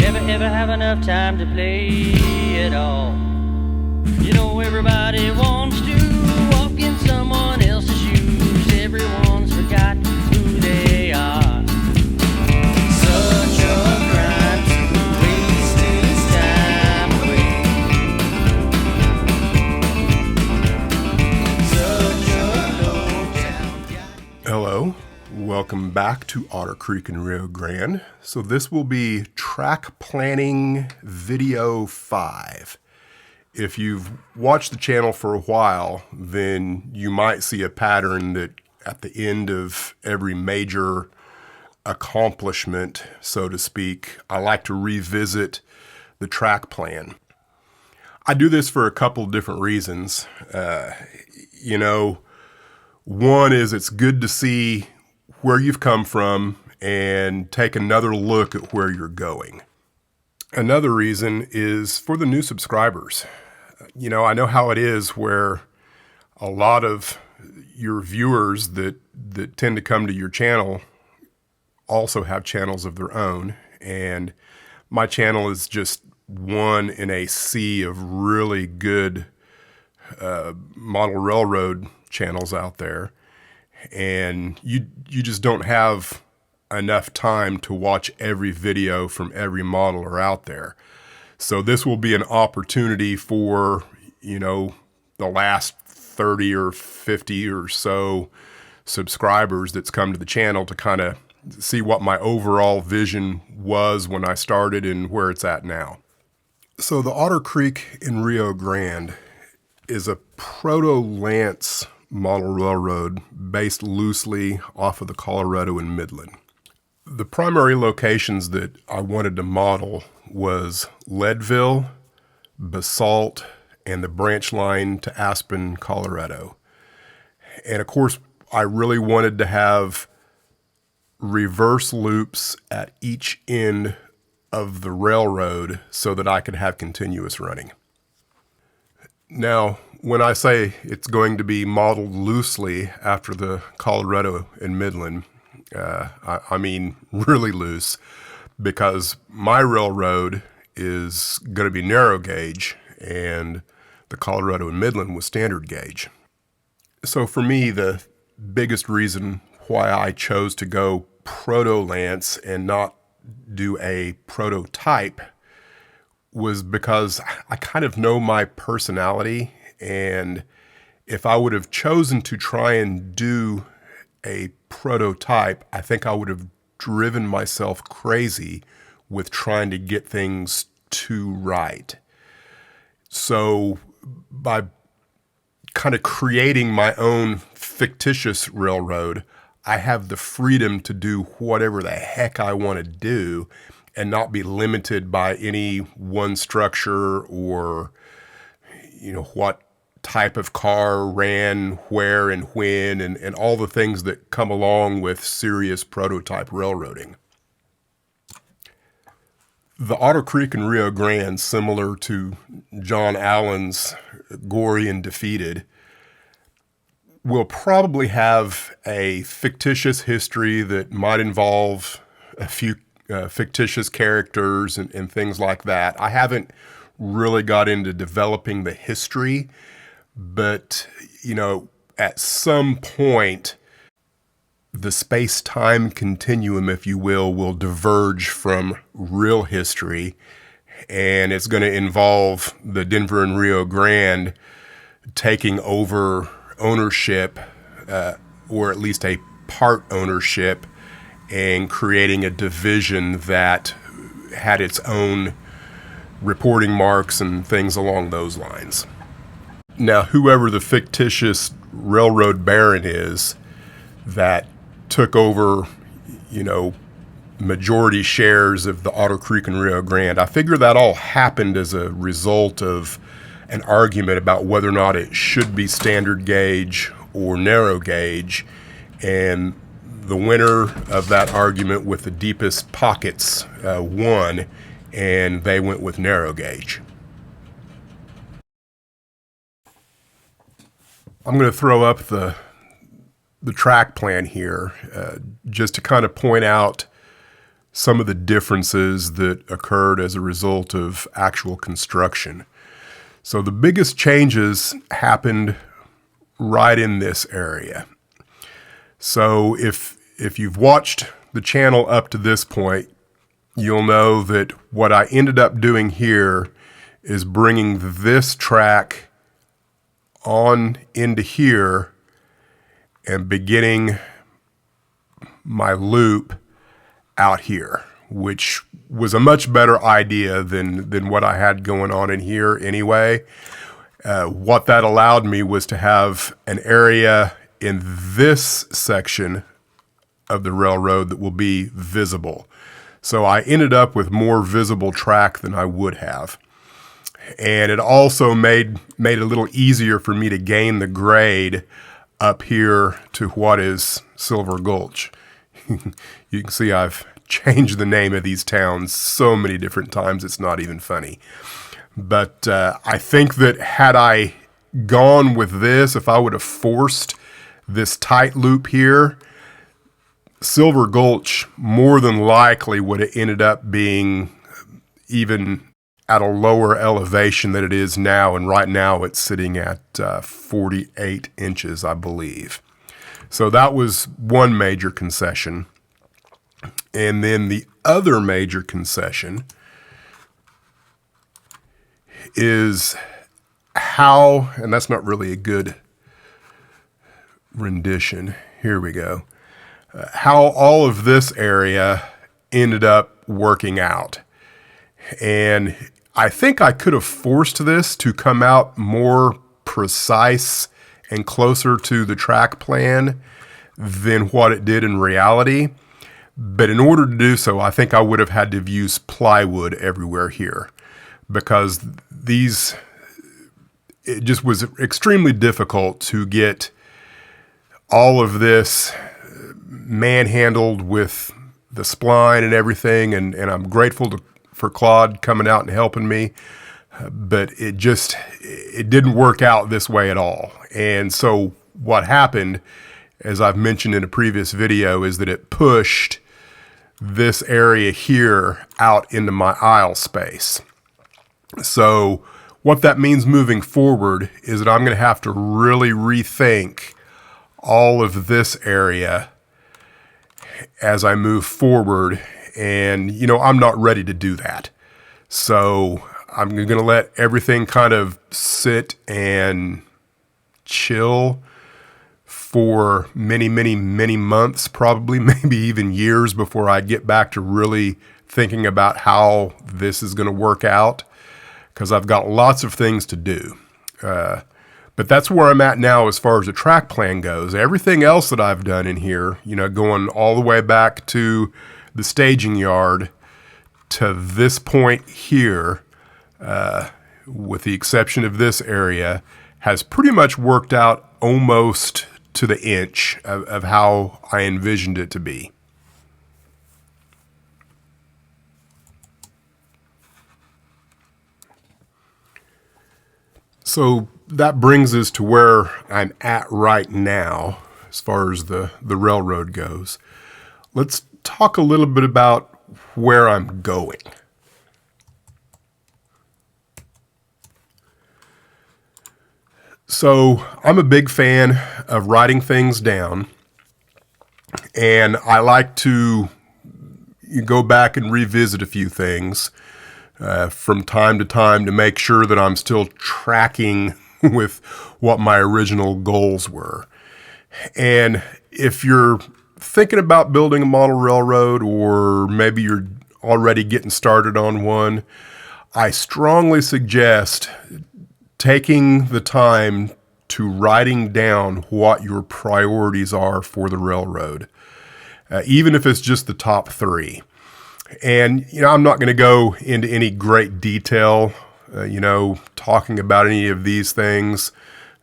Never have enough time to play it all. You know everybody wants to walk in someone else's shoes. Everyone's forgot who they are. Such a crime to waste his time away. Such a low-down guy. Hello, welcome back to Otter Creek in Rio Grande. So this will be track planning video 5. If you've watched the channel for a while, then you might see a pattern that at the end of every major accomplishment, so to speak, I like to revisit the track plan. I do this for a couple different reasons. One is it's good to see where you've come from and take another look at where you're going. Another reason is for the new subscribers. I know how it is where a lot of your viewers that tend to come to your channel also have channels of their own. And my channel is just one in a sea of really good model railroad channels out there. And you just don't have enough time to watch every video from every modeler out there. So this will be an opportunity for, the last 30 or 50 or so subscribers that's come to the channel to kind of see what my overall vision was when I started and where it's at now. So the Otter Creek in Rio Grande is a Proto-lance model railroad based loosely off of the Colorado and Midland. The primary locations that I wanted to model was Leadville, Basalt, and the branch line to Aspen, Colorado. And of course, I really wanted to have reverse loops at each end of the railroad so that I could have continuous running. Now, when I say it's going to be modeled loosely after the Colorado and Midland, I mean really loose, because my railroad is going to be narrow gauge and the Colorado and Midland was standard gauge. So for me, the biggest reason why I chose to go Proto-lance and not do a prototype was because I kind of know my personality, and if I would have chosen to try and do a prototype, I think I would have driven myself crazy with trying to get things too right. So by kind of creating my own fictitious railroad, I have the freedom to do whatever the heck I want to do and not be limited by any one structure or, what type of car ran where and when, and all the things that come along with serious prototype railroading. The Otter Creek in Rio Grande, similar to John Allen's Gory and Defeated, will probably have a fictitious history that might involve a few fictitious characters and things like that. I haven't really got into developing the history, but, at some point, the space-time continuum, if you will diverge from real history, and it's going to involve the Denver and Rio Grande taking over ownership, or at least a part ownership, and creating a division that had its own reporting marks and things along those lines. Now, whoever the fictitious railroad baron is that took over, majority shares of the Otter Creek and Rio Grande, I figure that all happened as a result of an argument about whether or not it should be standard gauge or narrow gauge, and the winner of that argument with the deepest pockets won, and they went with narrow gauge. I'm going to throw up the track plan here just to kind of point out some of the differences that occurred as a result of actual construction. So the biggest changes happened right in this area. So if you've watched the channel up to this point, you'll know that what I ended up doing here is bringing this track on into here and beginning my loop out here, which was a much better idea than what I had going on in here anyway. What that allowed me was to have an area in this section of the railroad that will be visible. So I ended up with more visible track than I would have. And it also made it a little easier for me to gain the grade up here to what is Silver Gulch. You can see I've changed the name of these towns so many different times, it's not even funny. But I think that had I gone with this, if I would have forced this tight loop here, Silver Gulch more than likely would have ended up being even at a lower elevation than it is now. And right now it's sitting at 48 inches, I believe. So that was one major concession. And then the other major concession is how, and that's not really a good rendition. Here we go. How all of this area ended up working out. And I think I could have forced this to come out more precise and closer to the track plan than what it did in reality. But in order to do so, I think I would have had to have used plywood everywhere here, because it just was extremely difficult to get all of this manhandled with the spline and everything. And I'm grateful for Claude coming out and helping me. But it didn't work out this way at all. And so what happened, as I've mentioned in a previous video, is that it pushed this area here out into my aisle space. So what that means moving forward is that I'm going to have to really rethink all of this area as I move forward. And, I'm not ready to do that. So I'm going to let everything kind of sit and chill for many, many, many months, probably, maybe even years, before I get back to really thinking about how this is going to work out, because I've got lots of things to do. But that's where I'm at now as far as the track plan goes. Everything else that I've done in here, going all the way back to the staging yard to this point here, with the exception of this area, has pretty much worked out almost to the inch of how I envisioned it to be. So that brings us to where I'm at right now as far as the railroad goes. Let's talk a little bit about where I'm going. So I'm a big fan of writing things down, and I like to go back and revisit a few things from time to time to make sure that I'm still tracking with what my original goals were. And if you're thinking about building a model railroad, or maybe you're already getting started on one, I strongly suggest taking the time to writing down what your priorities are for the railroad, even if it's just the top three. And, I'm not going to go into any great detail, talking about any of these things.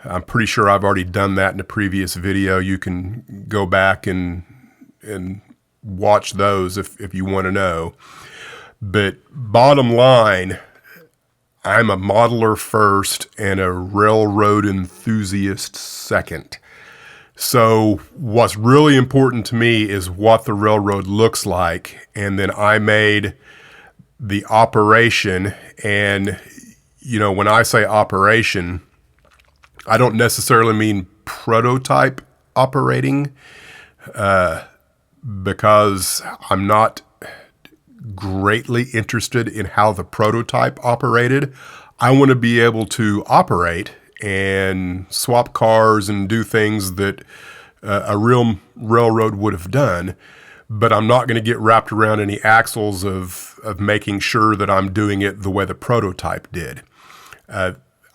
I'm pretty sure I've already done that in a previous video. You can go back and watch those if you want to know. But bottom line, I'm a modeler first and a railroad enthusiast second. So what's really important to me is what the railroad looks like. And then I made the operation. And, when I say operation, I don't necessarily mean prototype operating, because I'm not greatly interested in how the prototype operated. I want to be able to operate and swap cars and do things that a real railroad would have done, but I'm not going to get wrapped around any axles of making sure that I'm doing it the way the prototype did.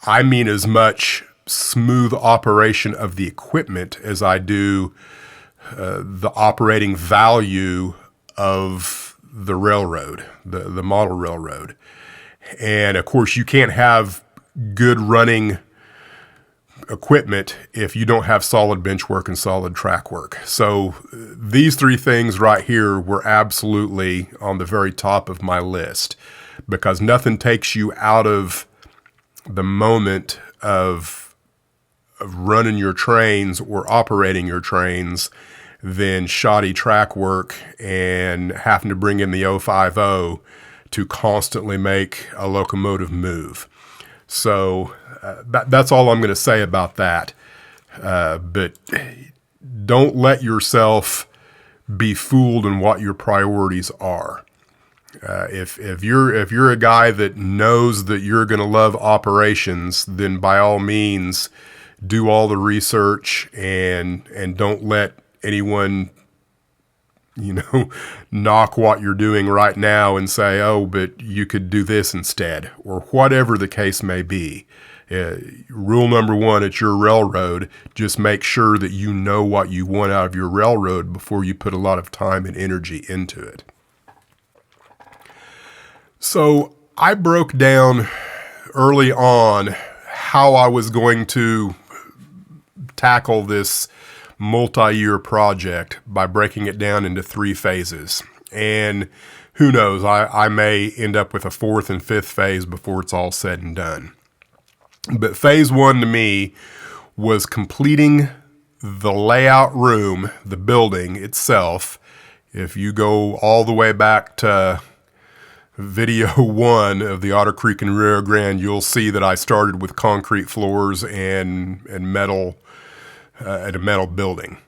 I mean as much smooth operation of the equipment as I do the operating value of the railroad, the model railroad. And of course, you can't have good running equipment if you don't have solid bench work and solid track work. So these three things right here were absolutely on the very top of my list, because nothing takes you out of the moment of running your trains or operating your trains than shoddy track work and having to bring in the 050 to constantly make a locomotive move. So that's all I'm going to say about that. But don't let yourself be fooled in what your priorities are. If you're a guy that knows that you're going to love operations, then by all means do all the research and don't let anyone knock what you're doing right now and say, oh, but you could do this instead, or whatever the case may be. Rule number one at your railroad, just make sure that you know what you want out of your railroad before you put a lot of time and energy into it. So I broke down early on how I was going to tackle this multi-year project by breaking it down into 3 phases. And who knows, I may end up with a 4th and 5th phase before it's all said and done. But phase 1 to me was completing the layout room, the building itself. If you go all the way back to video 1 of the Otter Creek and Rio Grande, you'll see that I started with concrete floors and metal, at a metal building.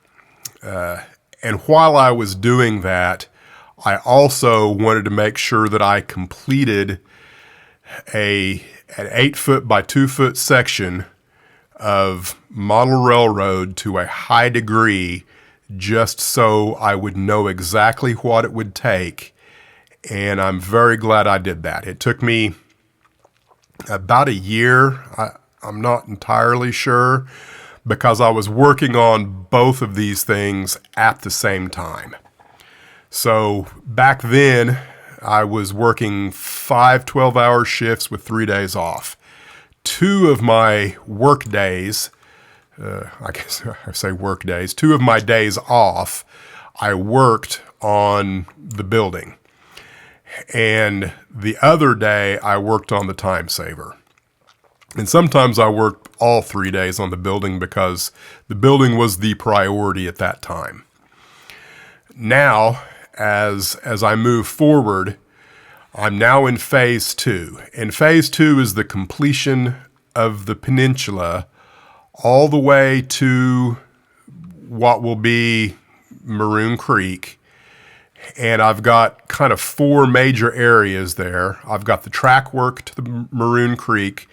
And while I was doing that, I also wanted to make sure that I completed an 8-foot by 2-foot section of model railroad to a high degree, just so I would know exactly what it would take. And I'm very glad I did that. It took me about a year. I'm not entirely sure, because I was working on both of these things at the same time. So back then, I was working 5 12-hour shifts with 3 days off. 2 of my work days, I guess I say work days, 2 of my days off, I worked on the building. And the other day, I worked on the time saver. And sometimes I worked all 3 days on the building because the building was the priority at that time. Now, as I move forward, I'm now in phase 2. And phase 2 is the completion of the peninsula all the way to what will be Maroon Creek. And I've got kind of 4 major areas there. I've got the track work to the Maroon Creek,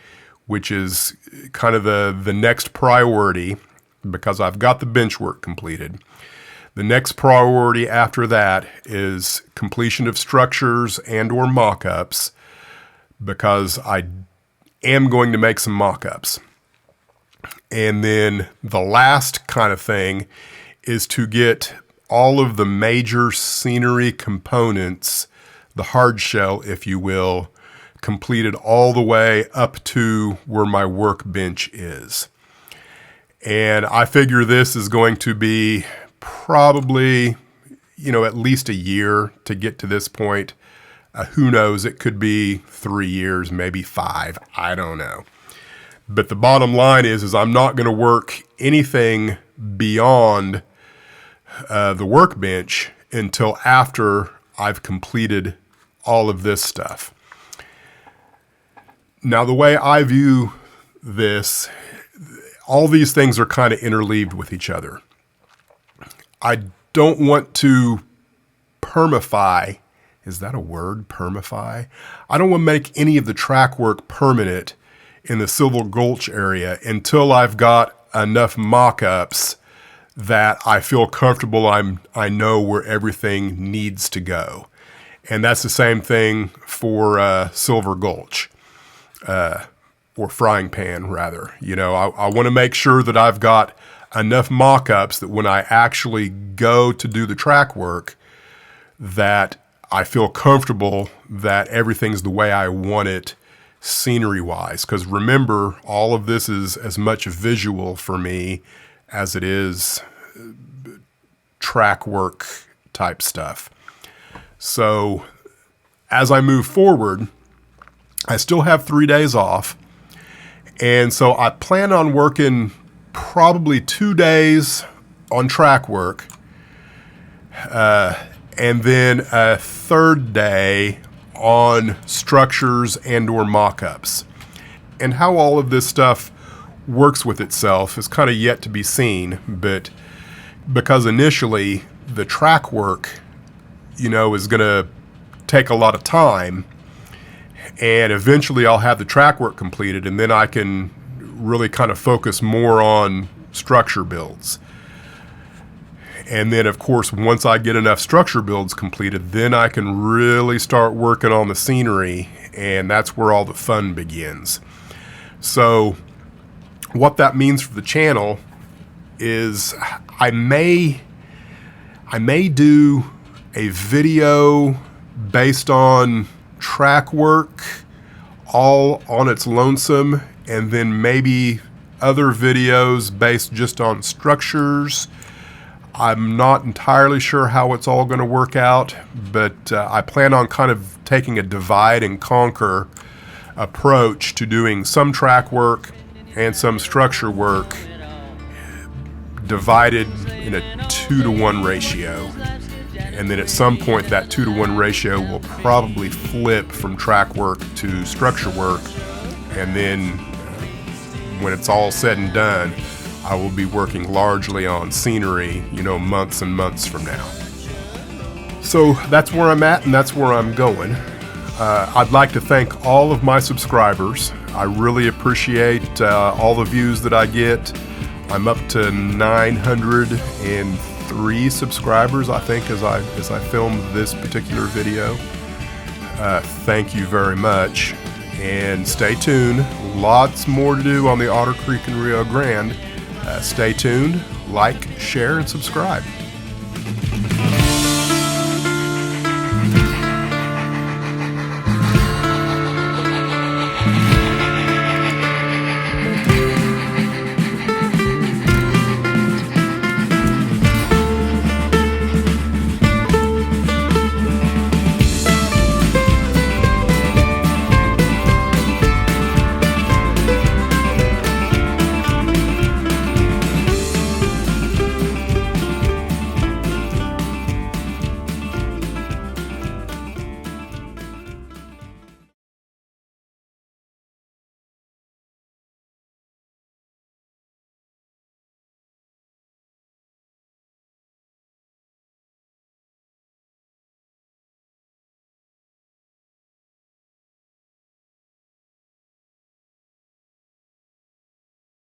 which is kind of the next priority because I've got the bench work completed. The next priority after that is completion of structures and or mock-ups, because I am going to make some mock-ups. And then the last kind of thing is to get all of the major scenery components, the hard shell, if you will, completed all the way up to where my workbench is. And I figure this is going to be probably, at least a year to get to this point. Who knows? It could be 3 years, maybe 5. I don't know. But the bottom line is I'm not going to work anything beyond the workbench until after I've completed all of this stuff. Now, the way I view this, all these things are kind of interleaved with each other. I don't want to permify. Is that a word? Permify? I don't want to make any of the track work permanent in the Silver Gulch area until I've got enough mock-ups that I feel comfortable I know where everything needs to go. And that's the same thing for Silver Gulch, or Frying Pan, rather. You know, I want to make sure that I've got enough mock-ups that when I actually go to do the track work, that I feel comfortable that everything's the way I want it scenery-wise. Because remember, all of this is as much visual for me as it is track work type stuff. So as I move forward, I still have 3 days off. And so I plan on working probably 2 days on track work, and then a third day on structures and or mock-ups. And how all of this stuff works with itself is kind of yet to be seen, but because initially the track work, you know, is going to take a lot of time, and eventually I'll have the track work completed, and then I can really kind of focus more on structure builds. And then, of course, once I get enough structure builds completed, then I can really start working on the scenery, and that's where all the fun begins. So what that means for the channel is I may do a video based on track work all on its lonesome, and then maybe other videos based just on structures. I'm not entirely sure how it's all going to work out, but I plan on kind of taking a divide and conquer approach to doing some track work and some structure work divided in a 2-to-1 ratio. And then at some point that 2-to-1 ratio will probably flip from track work to structure work. And then when it's all said and done, I will be working largely on scenery, you know, months and months from now. So that's where I'm at, and that's where I'm going. I'd like to thank all of my subscribers. I really appreciate all the views that I get. I'm up to 903 subscribers, I think, as I filmed this particular video. Thank you very much, and stay tuned. Lots more to do on the Otter Creek and Rio Grande. Stay tuned, like, share, and subscribe.